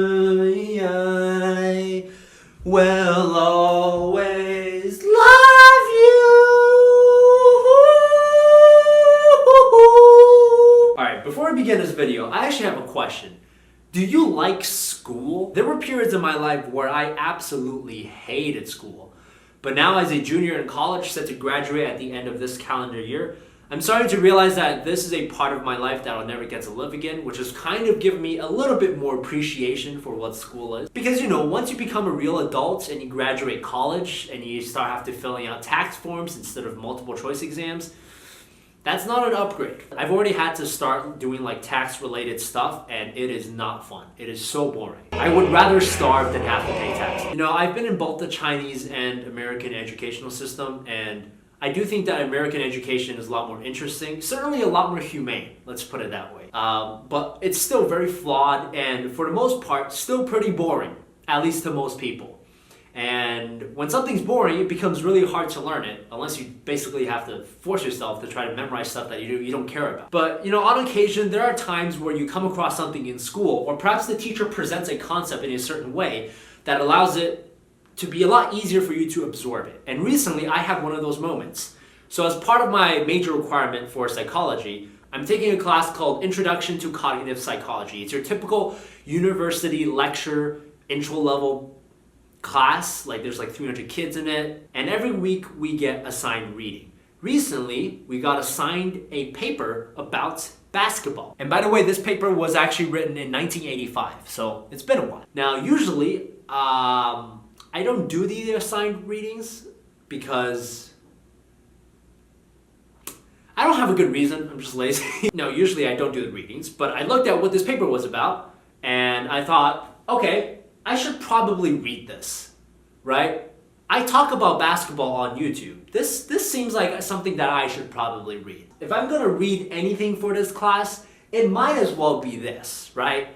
I will always love you. Alright, before we begin this video, I actually have a question. Do you like school? There were periods in my life where I absolutely hated school. But now as a junior in college, set to graduate at the end of this calendar year, I'm starting to realize that this is a part of my life that I'll never get to live again, which has kind of given me a little bit more appreciation for what school is. Because once you become a real adult and you graduate college and you start having to filling out tax forms instead of multiple choice exams, that's not an upgrade. I've already had to start doing like tax related stuff and it is not fun. It is so boring. I would rather starve than have to pay tax. I've been in both the Chinese and American educational system, and I do think that American education is a lot more interesting, certainly a lot more humane, let's put it that way. But it's still very flawed and for the most part, still pretty boring, at least to most people. And when something's boring, it becomes really hard to learn it, unless you basically have to force yourself to try to memorize stuff that you don't care about. But on occasion, there are times where you come across something in school, or perhaps the teacher presents a concept in a certain way that allows it to be a lot easier for you to absorb it. And recently, I had one of those moments. So as part of my major requirement for psychology, I'm taking a class called Introduction to Cognitive Psychology. It's your typical university lecture, intro level class. There's 300 kids in it. And every week we get assigned reading. Recently, we got assigned a paper about basketball. And by the way, this paper was actually written in 1985, so it's been a while. Now, usually, I don't do the assigned readings because I don't have a good reason. I'm just lazy. No, usually I don't do the readings, but I looked at what this paper was about and I thought, okay, I should probably read this, right? I talk about basketball on YouTube. This seems like something that I should probably read. If I'm gonna read anything for this class, it might as well be this, right?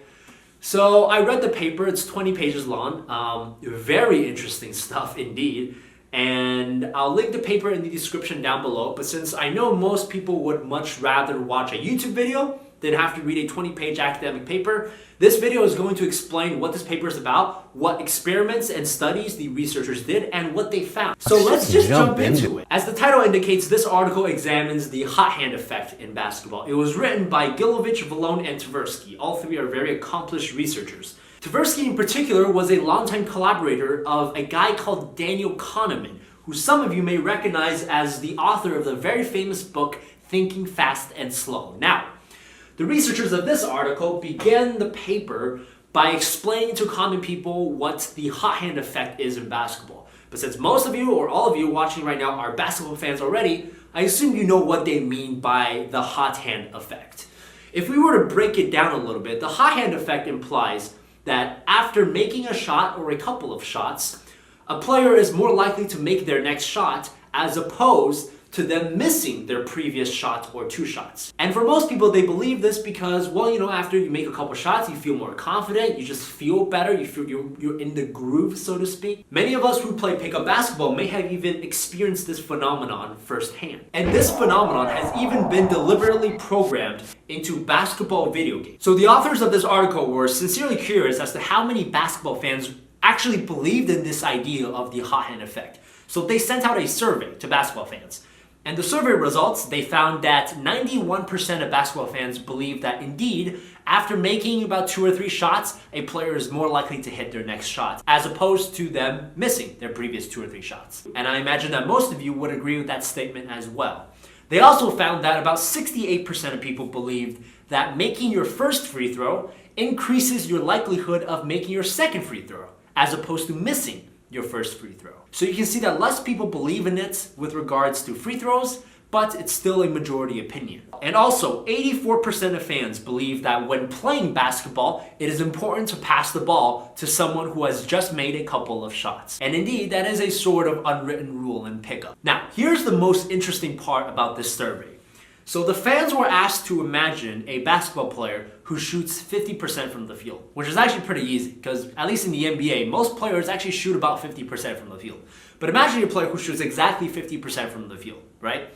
So I read the paper, it's 20 pages long, very interesting stuff indeed, and I'll link the paper in the description down below, but since I know most people would much rather watch a YouTube video than have to read a 20-page academic paper, this video is going to explain what this paper is about, what experiments and studies the researchers did, and what they found. So let's just jump into it. As the title indicates, this article examines the hot hand effect in basketball. It was written by Gilovich, Valone, and Tversky. All three are very accomplished researchers. Tversky in particular was a longtime collaborator of a guy called Daniel Kahneman, who some of you may recognize as the author of the very famous book, Thinking Fast and Slow. Now, the researchers of this article began the paper by explaining to common people what the hot hand effect is in basketball. But since most of you or all of you watching right now are basketball fans already, I assume you know what they mean by the hot hand effect. If we were to break it down a little bit, the hot hand effect implies that after making a shot or a couple of shots, a player is more likely to make their next shot as opposed to them missing their previous shot or two shots. And for most people, they believe this because, after you make a couple shots, you feel more confident, you just feel better, you feel you're in the groove, so to speak. Many of us who play pickup basketball may have even experienced this phenomenon firsthand. And this phenomenon has even been deliberately programmed into basketball video games. So the authors of this article were sincerely curious as to how many basketball fans actually believed in this idea of the hot hand effect. So they sent out a survey to basketball fans. And the survey results, they found that 91% of basketball fans believe that indeed, after making about 2 or 3 shots, a player is more likely to hit their next shot, as opposed to them missing their previous 2 or 3 shots. And I imagine that most of you would agree with that statement as well. They also found that about 68% of people believed that making your first free throw increases your likelihood of making your second free throw, as opposed to missing your first free throw. So you can see that less people believe in it with regards to free throws, but it's still a majority opinion. And also, 84% of fans believe that when playing basketball, it is important to pass the ball to someone who has just made a couple of shots. And indeed, that is a sort of unwritten rule in pickup. Now, here's the most interesting part about this survey. So the fans were asked to imagine a basketball player who shoots 50% from the field, which is actually pretty easy because at least in the NBA, most players actually shoot about 50% from the field. But imagine a player who shoots exactly 50% from the field, right?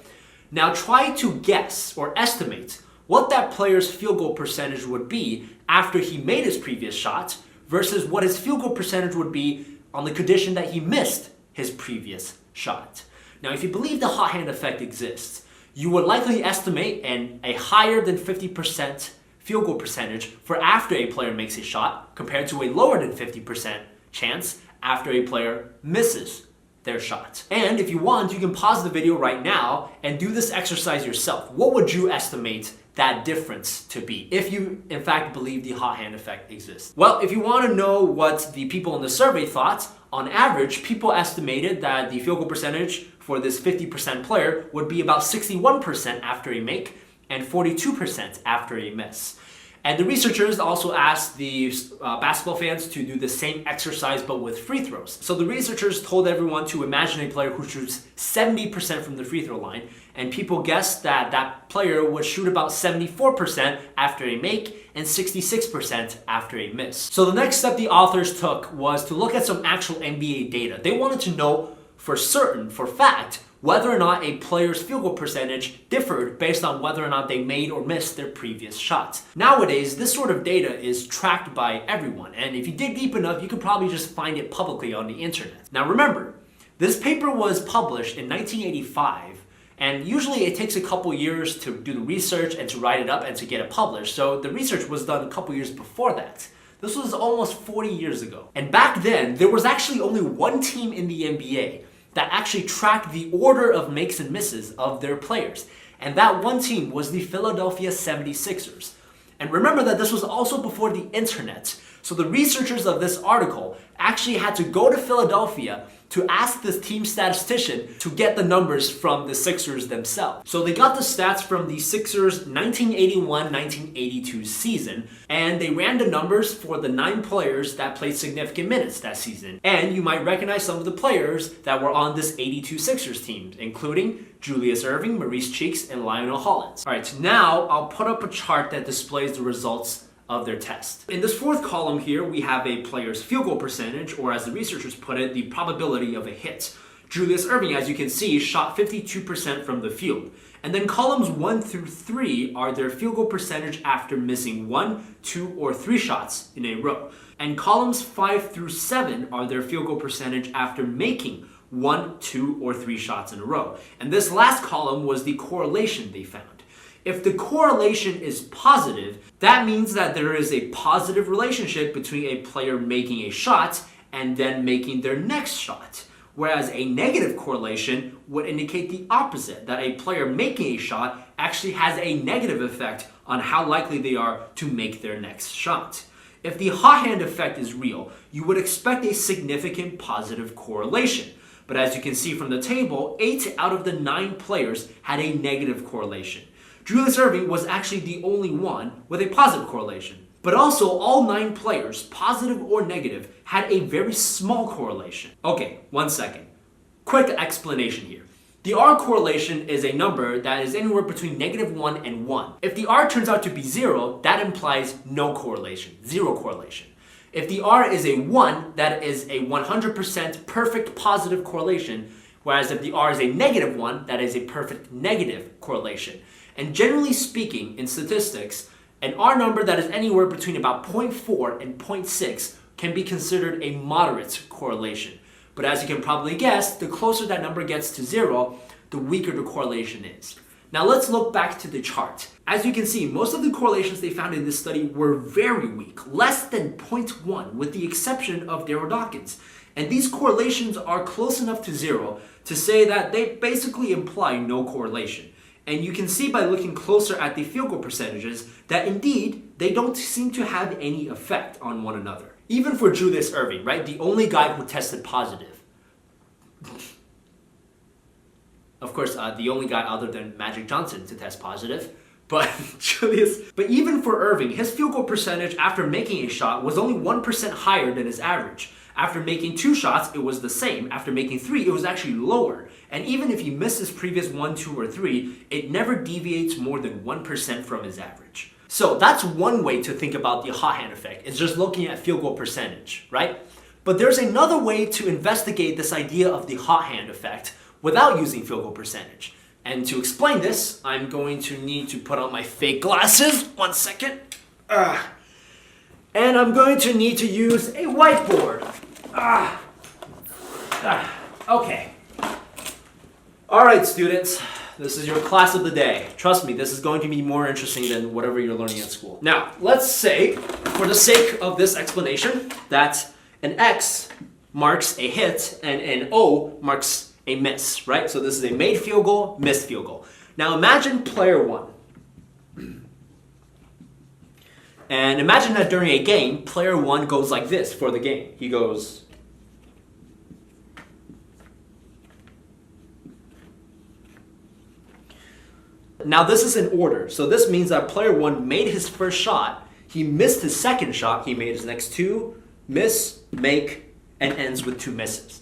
Now try to guess or estimate what that player's field goal percentage would be after he made his previous shot versus what his field goal percentage would be on the condition that he missed his previous shot. Now, if you believe the hot hand effect exists, you would likely estimate a higher than 50% field goal percentage for after a player makes a shot compared to a lower than 50% chance after a player misses their shot. And if you want, you can pause the video right now and do this exercise yourself. What would you estimate that difference to be if you in fact believe the hot hand effect exists? Well, if you want to know what the people in the survey thought, on average, people estimated that the field goal percentage for this 50% player would be about 61% after a make and 42% after a miss. And the researchers also asked the basketball fans to do the same exercise but with free throws. So the researchers told everyone to imagine a player who shoots 70% from the free throw line, and people guessed that that player would shoot about 74% after a make and 66% after a miss. So the next step the authors took was to look at some actual NBA data. They wanted to know for certain, for fact, whether or not a player's field goal percentage differed based on whether or not they made or missed their previous shots. Nowadays, this sort of data is tracked by everyone, and if you dig deep enough, you can probably just find it publicly on the internet. Now remember, this paper was published in 1985, and usually it takes a couple years to do the research and to write it up and to get it published, so the research was done a couple years before that. This was almost 40 years ago. And back then, there was actually only one team in the NBA that actually tracked the order of makes and misses of their players. And that one team was the Philadelphia 76ers. And remember that this was also before the internet. So the researchers of this article actually had to go to Philadelphia to ask this team statistician to get the numbers from the Sixers themselves. So they got the stats from the Sixers 1981-1982 season, and they ran the numbers for the 9 players that played significant minutes that season. And you might recognize some of the players that were on this 82 Sixers team, including Julius Erving, Maurice Cheeks, and Lionel Hollins. All right, so now I'll put up a chart that displays the results of their test. In this fourth column here, we have a player's field goal percentage, or as the researchers put it, the probability of a hit. Julius Erving, as you can see, shot 52% from the field. And then columns 1 through 3 are their field goal percentage after missing 1, 2, or 3 shots in a row. And columns 5 through 7 are their field goal percentage after making 1, 2, or 3 shots in a row. And this last column was the correlation they found. If the correlation is positive, that means that there is a positive relationship between a player making a shot and then making their next shot. Whereas a negative correlation would indicate the opposite, that a player making a shot actually has a negative effect on how likely they are to make their next shot. If the hot hand effect is real, you would expect a significant positive correlation. But as you can see from the table, 8 out of the 9 players had a negative correlation. Julius Erving was actually the only one with a positive correlation. But also, all 9 players, positive or negative, had a very small correlation. Okay, one second. Quick explanation here. The R correlation is a number that is anywhere between -1 and 1. If the R turns out to be 0, that implies no correlation, 0 correlation. If the R is a 1, that is a 100% perfect positive correlation, whereas if the R is a -1, that is a perfect negative correlation. And generally speaking, in statistics, an R number that is anywhere between about 0.4 and 0.6 can be considered a moderate correlation. But as you can probably guess, the closer that number gets to 0, the weaker the correlation is. Now let's look back to the chart. As you can see, most of the correlations they found in this study were very weak, less than 0.1, with the exception of Daryl Dawkins. And these correlations are close enough to 0 to say that they basically imply no correlation. And you can see by looking closer at the field goal percentages that indeed, they don't seem to have any effect on one another. Even for Julius Erving, right? The only guy who tested positive. Of course, the only guy other than Magic Johnson to test positive. But even for Erving, his field goal percentage after making a shot was only 1% higher than his average. After making 2 shots, it was the same. After making 3, it was actually lower. And even if he missed his previous 1, 2, or 3, it never deviates more than 1% from his average. So that's one way to think about the hot hand effect. It's just looking at field goal percentage, right? But there's another way to investigate this idea of the hot hand effect without using field goal percentage. And to explain this, I'm going to need to put on my fake glasses. One second. And I'm going to need to use a whiteboard. Okay. All right, students. This is your class of the day. Trust me, this is going to be more interesting than whatever you're learning at school. Now, let's say, for the sake of this explanation, that an X marks a hit and an O marks a miss, right? So this is a made field goal, missed field goal. Now imagine player one. And imagine that during a game, player one goes like this for the game. He goes... Now this is in order, so this means that player one made his first shot, he missed his second shot, he made his next two, miss, make, and ends with two misses.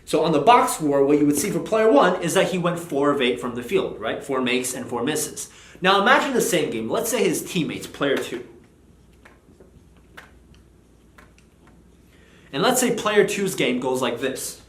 So on the box score, what you would see for player one is that he went 4 of 8 from the field, right? 4 makes and 4 misses. Now imagine the same game. Let's say his teammates, player two. And let's say player two's game goes like this.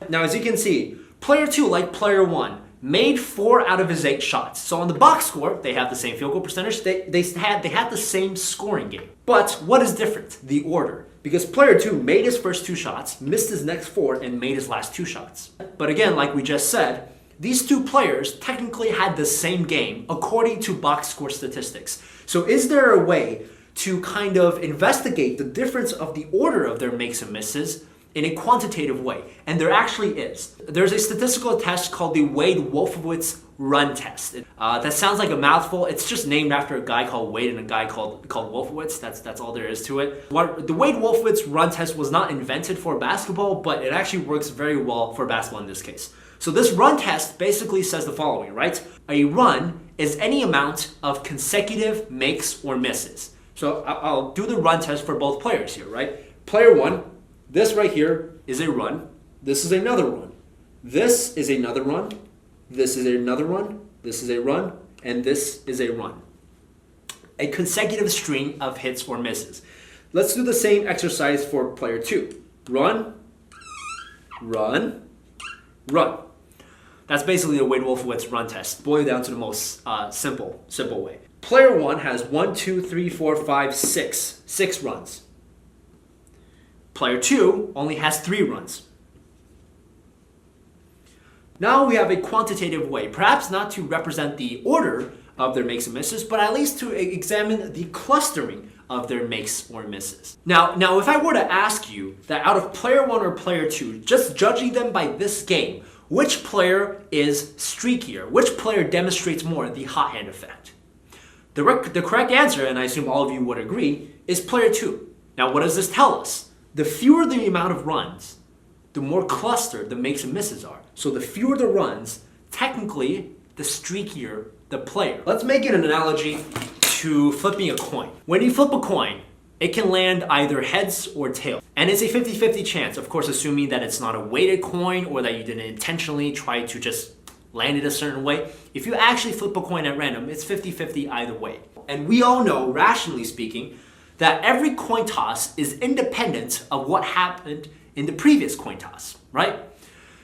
Now, as you can see, player two, like player one, made 4 out of his 8 shots. So on the box score, they have the same field goal percentage. They had the same scoring game. But what is different? The order. Because player two made his first 2 shots, missed his next 4, and made his last 2 shots. But again, like we just said, these 2 players technically had the same game according to box score statistics. So is there a way to kind of investigate the difference of the order of their makes and misses in a quantitative way? And there actually is. There's a statistical test called the Wade-Wolfowitz run test. That sounds like a mouthful. It's just named after a guy called Wade and a guy called Wolfowitz. That's all there is to it. The Wade-Wolfowitz run test was not invented for basketball, but it actually works very well for basketball in this case. So this run test basically says the following, right? A run is any amount of consecutive makes or misses. So I'll do the run test for both players here, right? Player one, this right here is a run. This is another run. This is another run. This is another run. This is a run. And this is a run. A consecutive string of hits or misses. Let's do the same exercise for player two. Run, run, run. That's basically the Wade-Wolfowitz run test, boiled down to the most simple way. Player one has 1, 2, 3, 4, 5, 6. 6 runs. Player two only has 3 runs. Now we have a quantitative way, perhaps not to represent the order of their makes and misses, but at least to examine the clustering of their makes or misses. Now if I were to ask you that out of player one or player two, just judging them by this game, which player is streakier? Which player demonstrates more the hot hand effect? The correct answer, and I assume all of you would agree, is player two. Now what does this tell us? The fewer the amount of runs, the more clustered the makes and misses are. So the fewer the runs, technically, the streakier the player. Let's make it an analogy to flipping a coin. When you flip a coin, it can land either heads or tails. And it's a 50-50 chance, of course, assuming that it's not a weighted coin or that you didn't intentionally try to just land it a certain way. If you actually flip a coin at random, it's 50-50 either way. And we all know, rationally speaking, that every coin toss is independent of what happened in the previous coin toss, right?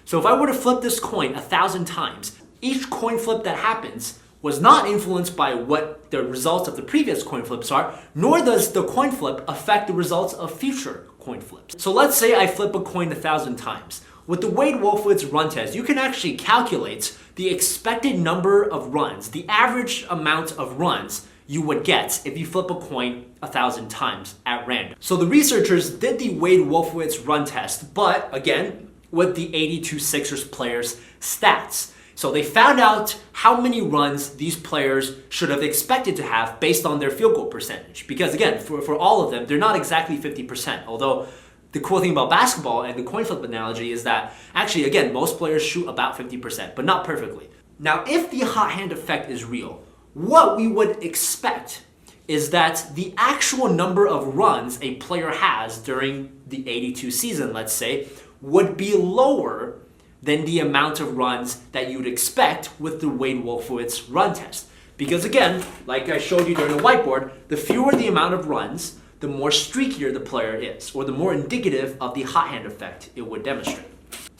So if I were to flip this coin 1,000 times, each coin flip that happens was not influenced by what the results of the previous coin flips are, nor does the coin flip affect the results of future coin flips. So let's say I flip a coin 1,000 times. With the Wade-Wolfowitz run test, you can actually calculate the expected number of runs, the average amount of runs you would get if you flip a coin 1,000 times at random. So the researchers did the Wade-Wolfowitz run test, but again, with the 82 Sixers players' stats. So they found out how many runs these players should have expected to have based on their field goal percentage. Because again, for all of them, they're not exactly 50%. Although the cool thing about basketball and the coin flip analogy is that actually, again, most players shoot about 50%, but not perfectly. Now, if the hot hand effect is real, what we would expect is that the actual number of runs a player has during the 82 season, let's say, would be lower than the amount of runs that you'd expect with the Wade-Wolfowitz run test. Because again, like I showed you during the whiteboard, the fewer the amount of runs, the more streakier the player is, or the more indicative of the hot hand effect it would demonstrate.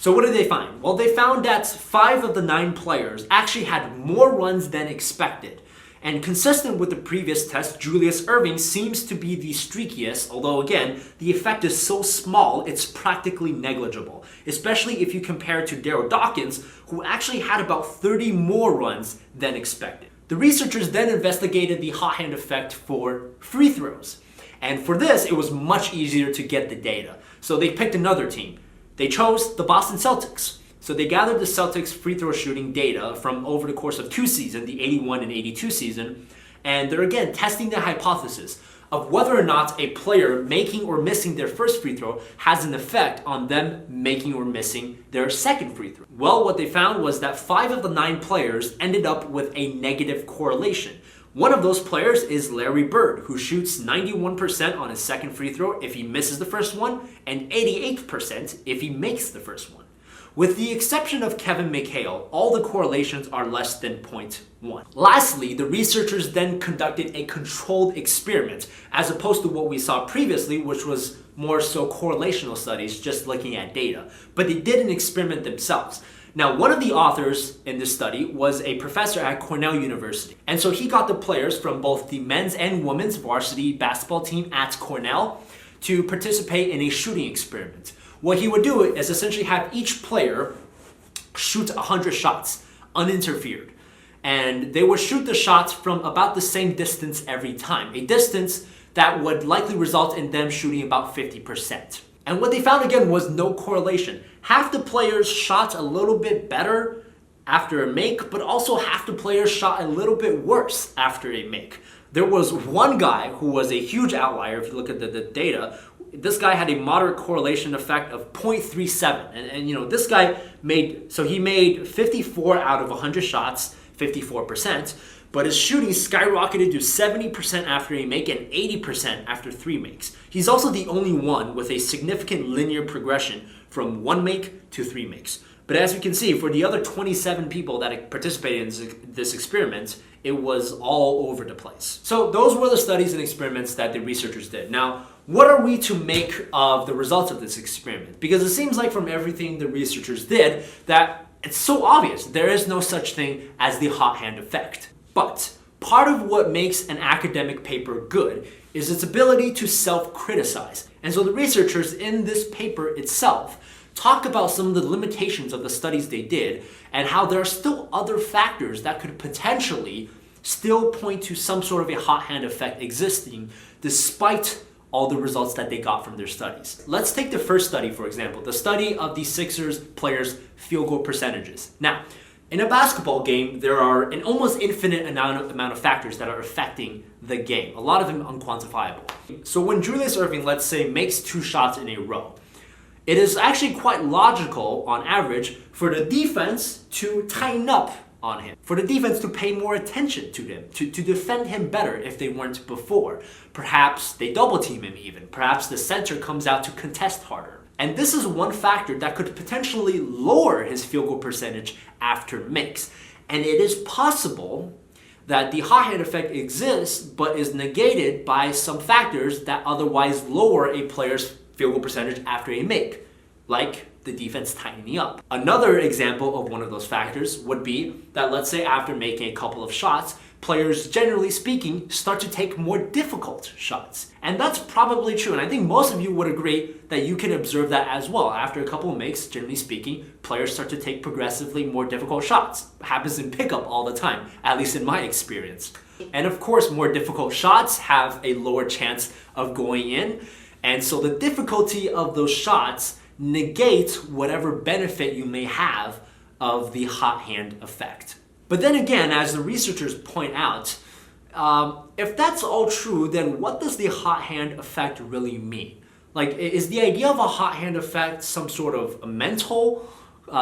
So what did they find? Well, they found that 5 of the 9 players actually had more runs than expected. And consistent with the previous test, Julius Erving seems to be the streakiest, although again, the effect is so small, it's practically negligible, especially if you compare it to Daryl Dawkins, who actually had about 30 more runs than expected. The researchers then investigated the hot hand effect for free throws. And for this, it was much easier to get the data. So they picked another team. They chose the Boston Celtics. So they gathered the Celtics free throw shooting data from over the course of 2 seasons, the 81 and 82 season, and they're again testing the hypothesis of whether or not a player making or missing their first free throw has an effect on them making or missing their second free throw. Well, what they found was that 5 of the 9 players ended up with a negative correlation. One of those players is Larry Bird, who shoots 91% on his second free throw if he misses the first one, and 88% if he makes the first one. With the exception of Kevin McHale, all the correlations are less than 0.1. Lastly, the researchers then conducted a controlled experiment, as opposed to what we saw previously, which was more so correlational studies, just looking at data. But they did an experiment themselves. Now, one of the authors in this study was a professor at Cornell University. And so he got the players from both the men's and women's varsity basketball team at Cornell to participate in a shooting experiment. What he would do is essentially have each player shoot 100 shots, uninterfered. And they would shoot the shots from about the same distance every time, a distance that would likely result in them shooting about 50%. And what they found again was no correlation. Half the players shot a little bit better after a make, but also half the players shot a little bit worse after a make. There was one guy who was a huge outlier, if you look at the data. This guy had a moderate correlation effect of 0.37. And you know, this guy made 54 out of 100 shots, 54%, but his shooting skyrocketed to 70% after a make and 80% after 3 makes. He's also the only one with a significant linear progression from 1 make to 3 makes. But as you can see, for the other 27 people that participated in this experiment, it was all over the place. So those were the studies and experiments that the researchers did. Now, what are we to make of the results of this experiment? Because it seems like from everything the researchers did that it's so obvious there is no such thing as the hot hand effect. But part of what makes an academic paper good is its ability to self-criticize. And so the researchers in this paper itself talk about some of the limitations of the studies they did and how there are still other factors that could potentially still point to some sort of a hot hand effect existing despite all the results that they got from their studies. Let's take the first study, for example, the study of the Sixers players' field goal percentages. Now, in a basketball game, there are an almost infinite amount of factors that are affecting the game, a lot of them unquantifiable. So when Julius Erving, let's say, makes 2 shots in a row, it is actually quite logical, on average, for the defense to tighten up on him, for the defense to pay more attention to him, to defend him better if they weren't before. Perhaps they double team him even. Perhaps the center comes out to contest harder. And this is one factor that could potentially lower his field goal percentage after makes. And it is possible that the hot hand effect exists but is negated by some factors that otherwise lower a player's field goal percentage after a make, like the defense tightening up. Another example of one of those factors would be that, let's say, after making a couple of shots, players, generally speaking, start to take more difficult shots. And that's probably true, and I think most of you would agree that you can observe that as well. After a couple of makes, generally speaking, players start to take progressively more difficult shots. It happens in pickup all the time, at least in my experience. And of course, more difficult shots have a lower chance of going in, and so the difficulty of those shots negates whatever benefit you may have of the hot hand effect. But then again, as the researchers point out, if that's all true, then what does the hot hand effect really mean? Like, is the idea of a hot hand effect some sort of a mental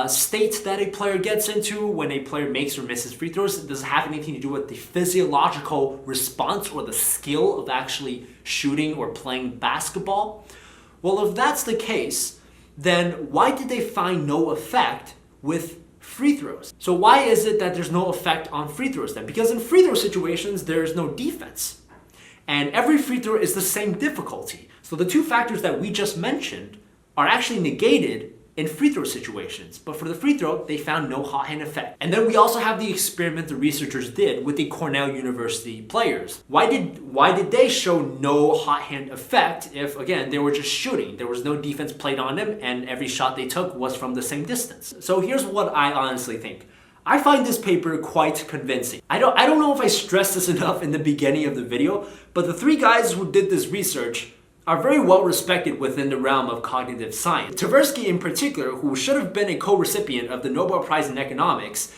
state that a player gets into when a player makes or misses free throws? Does it have anything to do with the physiological response or the skill of actually shooting or playing basketball? Well, if that's the case, then why did they find no effect with free throws? So why is it that there's no effect on free throws then? Because in free throw situations, there is no defense. And every free throw is the same difficulty. So the 2 factors that we just mentioned are actually negated in free throw situations, but for the free throw, they found no hot hand effect. And then we also have the experiment the researchers did with the Cornell University players. Why did they show no hot hand effect if, again, they were just shooting? There was no defense played on them, and every shot they took was from the same distance. So here's what I honestly think. I find this paper quite convincing. I don't know if I stressed this enough in the beginning of the video, but the three guys who did this research are very well respected within the realm of cognitive science. Tversky in particular, who should have been a co-recipient of the Nobel Prize in Economics,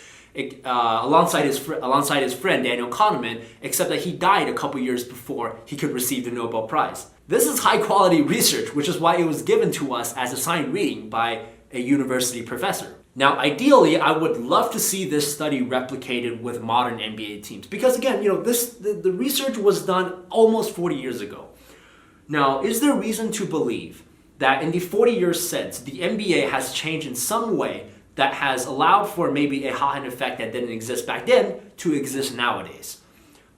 alongside his friend Daniel Kahneman, except that he died a couple years before he could receive the Nobel Prize. This is high quality research, which is why it was given to us as assigned reading by a university professor. Now, ideally, I would love to see this study replicated with modern NBA teams, because again, the research was done almost 40 years ago. Now, is there reason to believe that in the 40 years since, the NBA has changed in some way that has allowed for maybe a hot hand effect that didn't exist back then to exist nowadays?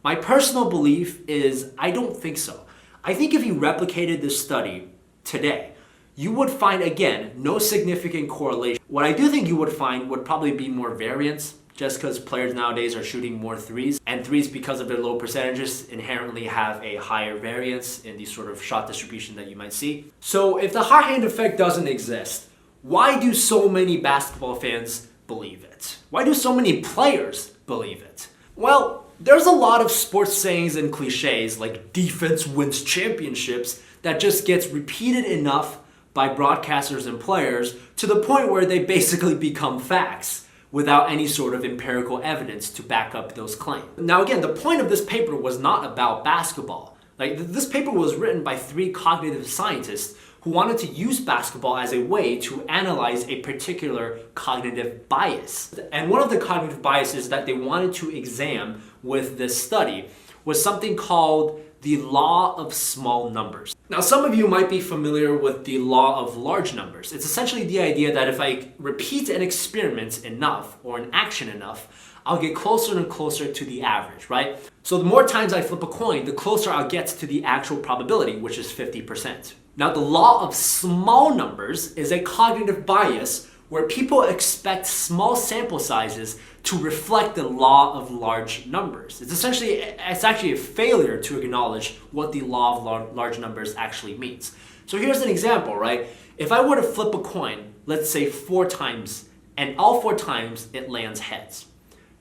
My personal belief is I don't think so. I think if you replicated this study today, you would find, again, no significant correlation. What I do think you would find would probably be more variance, just because players nowadays are shooting more threes, and threes, because of their low percentages, inherently have a higher variance in the sort of shot distribution that you might see. So if the hot hand effect doesn't exist, why do so many basketball fans believe it? Why do so many players believe it? Well, there's a lot of sports sayings and cliches like defense wins championships that just gets repeated enough by broadcasters and players to the point where they basically become facts without any sort of empirical evidence to back up those claims. Now again, the point of this paper was not about basketball. This paper was written by three cognitive scientists who wanted to use basketball as a way to analyze a particular cognitive bias. And one of the cognitive biases that they wanted to examine with this study was something called the law of small numbers. Now, some of you might be familiar with the law of large numbers. It's essentially the idea that if I repeat an experiment enough or an action enough, I'll get closer and closer to the average, right? So the more times I flip a coin, the closer I'll get to the actual probability, which is 50%. Now, the law of small numbers is a cognitive bias where people expect small sample sizes to reflect the law of large numbers. It's actually a failure to acknowledge what the law of large numbers actually means. So here's an example, right? If I were to flip a coin, let's say 4 times, and all 4 times it lands heads.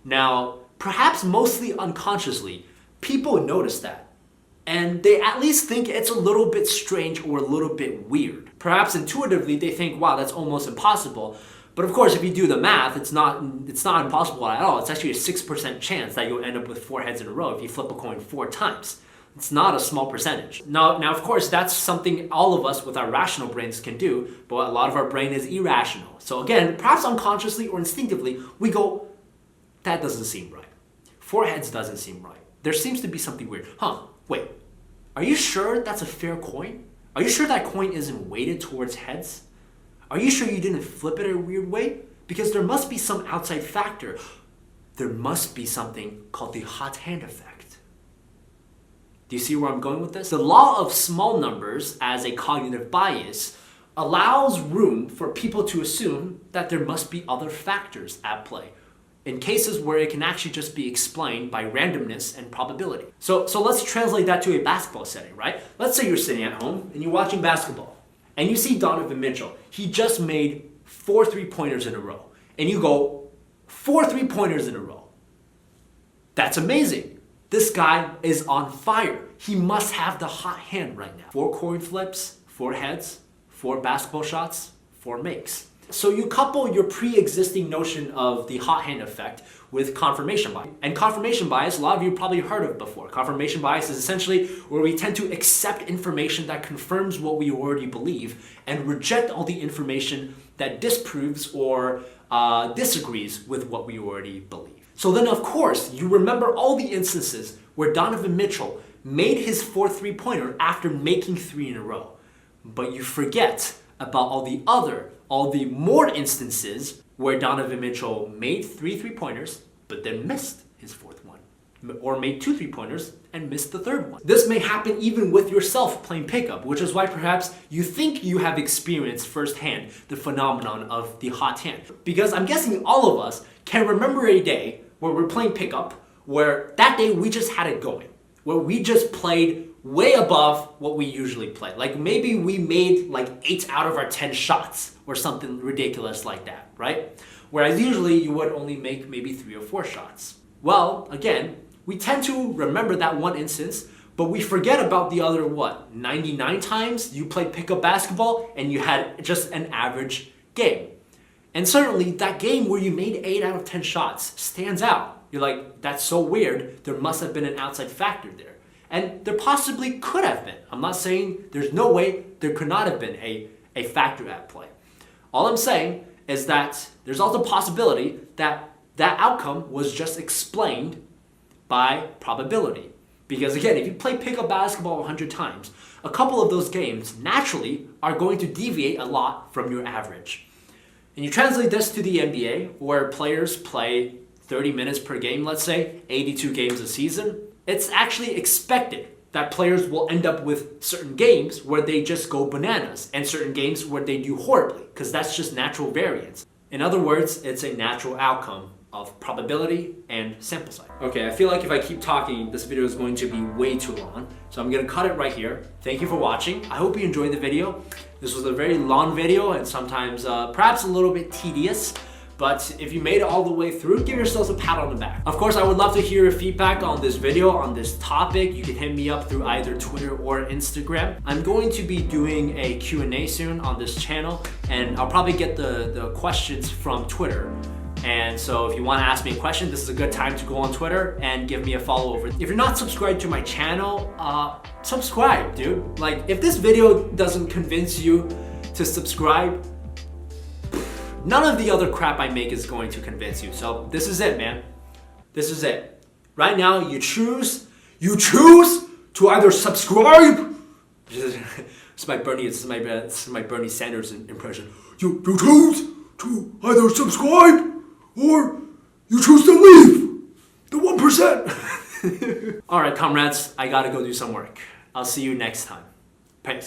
Now, perhaps mostly unconsciously, people notice that. And they at least think it's a little bit strange or a little bit weird. Perhaps intuitively they think, wow, that's almost impossible. But of course, if you do the math, it's not impossible at all. It's actually a 6% chance that you'll end up with 4 heads in a row if you flip a coin 4 times. It's not a small percentage. Now, of course, that's something all of us with our rational brains can do, but a lot of our brain is irrational. So again, perhaps unconsciously or instinctively, we go, that doesn't seem right. 4 heads doesn't seem right. There seems to be something weird. Wait, are you sure that's a fair coin? Are you sure that coin isn't weighted towards heads? Are you sure you didn't flip it a weird way? Because there must be some outside factor. There must be something called the hot hand effect. Do you see where I'm going with this? The law of small numbers as a cognitive bias allows room for people to assume that there must be other factors at play, in cases where it can actually just be explained by randomness and probability. So let's translate that to a basketball setting, right? Let's say you're sitting at home and you're watching basketball and you see Donovan Mitchell. He just made 4 3-pointers in a row. And you go, 4 3-pointers in a row. That's amazing. This guy is on fire. He must have the hot hand right now. 4 coin flips, 4 heads, 4 basketball shots, 4 makes. So you couple your pre-existing notion of the hot hand effect with confirmation bias. And confirmation bias, a lot of you probably heard of before. Confirmation bias is essentially where we tend to accept information that confirms what we already believe and reject all the information that disproves or disagrees with what we already believe. So then, of course, you remember all the instances where Donovan Mitchell made his 4 3-pointer after making 3 in a row. But you forget about all the more instances where Donovan Mitchell made 3 3-pointers, but then missed his 4th one. or made 2 3-pointers and missed the third one. This may happen even with yourself playing pickup, which is why perhaps you think you have experienced firsthand the phenomenon of the hot hand. Because I'm guessing all of us can remember a day where we're playing pickup, where that day we just had it going, where we just played way above what we usually play. Like maybe we made like 8 out of our 10 shots or something ridiculous like that, right? Whereas usually you would only make maybe 3 or 4 shots. Well, again, we tend to remember that one instance, but we forget about the other, 99 times you played pickup basketball and you had just an average game. And certainly that game where you made 8 out of 10 shots stands out. You're like, that's so weird. There must have been an outside factor there. And there possibly could have been. I'm not saying there's no way there could not have been a factor at play. All I'm saying is that there's also a possibility that that outcome was just explained by probability. Because again, if you play pickup basketball 100 times, a couple of those games naturally are going to deviate a lot from your average. And you translate this to the NBA, where players play 30 minutes per game, let's say, 82 games a season. It's actually expected that players will end up with certain games where they just go bananas and certain games where they do horribly, because that's just natural variance. In other words, it's a natural outcome of probability and sample size. Okay, I feel like if I keep talking, this video is going to be way too long, so I'm gonna cut it right here. Thank you for watching. I hope you enjoyed the video. This was a very long video and sometimes perhaps a little bit tedious, but if you made it all the way through, give yourselves a pat on the back. Of course, I would love to hear your feedback on this video, on this topic. You can hit me up through either Twitter or Instagram. I'm going to be doing a Q&A soon on this channel, and I'll probably get the questions from Twitter. And so if you want to ask me a question, this is a good time to go on Twitter and give me a follow over. If you're not subscribed to my channel, subscribe, dude. Like, if this video doesn't convince you to subscribe, none of the other crap I make is going to convince you. So this is it, man. This is it. Right now, you choose to either subscribe. It's my Bernie Sanders impression. You choose to either subscribe or you choose to leave the 1%. All right, comrades, I gotta go do some work. I'll see you next time. Peace.